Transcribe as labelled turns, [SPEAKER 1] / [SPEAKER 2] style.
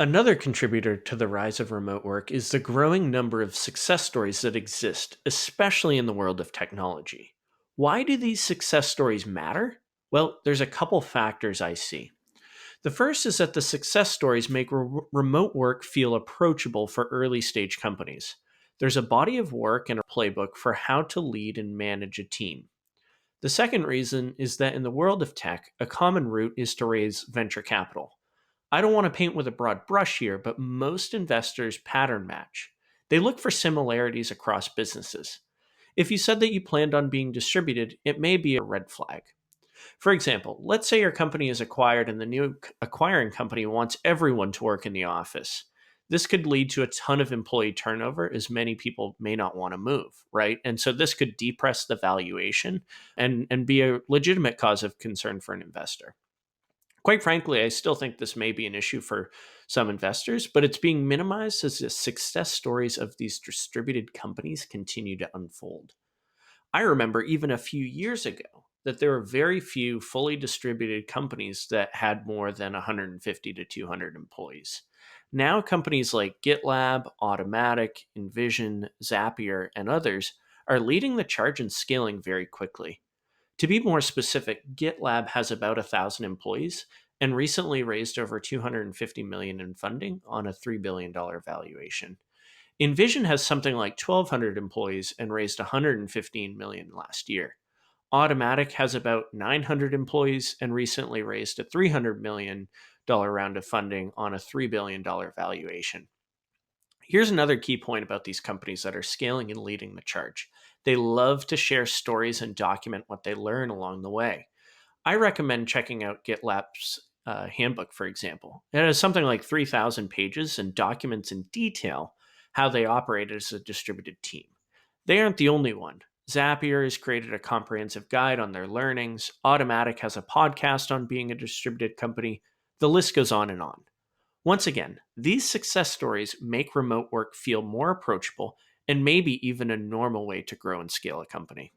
[SPEAKER 1] Another contributor to the rise of remote work is the growing number of success stories that exist, especially in the world of technology. Why do these success stories matter? Well, there's a couple factors I see. The first is that the success stories make remote work feel approachable for early stage companies. There's a body of work and a playbook for how to lead and manage a team. The second reason is that in the world of tech, a common route is to raise venture capital. I don't want to paint with a broad brush here, but most investors pattern match. They look for similarities across businesses. If you said that you planned on being distributed, it may be a red flag. For example, let's say your company is acquired and the new acquiring company wants everyone to work in the office. This could lead to a ton of employee turnover as many people may not want to move, right? And so this could depress the valuation and be a legitimate cause of concern for an investor. Quite frankly, I still think this may be an issue for some investors, but it's being minimized as the success stories of these distributed companies continue to unfold. I remember even a few years ago that there were very few fully distributed companies that had more than 150 to 200 employees. Now, companies like GitLab, Automatic, Envision, Zapier, and others are leading the charge and scaling very quickly. To be more specific, GitLab has about 1,000 employees and recently raised over 250 million in funding on a $3 billion valuation. Envision has something like 1,200 employees and raised 115 million last year. Automatic has about 900 employees and recently raised a $300 million round of funding on a $3 billion valuation. Here's another key point about these companies that are scaling and leading the charge. They love to share stories and document what they learn along the way. I recommend checking out GitLab's handbook, for example. It has something like 3,000 pages and documents in detail how they operate as a distributed team. They aren't the only one. Zapier has created a comprehensive guide on their learnings. Automatic has a podcast on being a distributed company. The list goes on and on. Once again, these success stories make remote work feel more approachable and maybe even a normal way to grow and scale a company.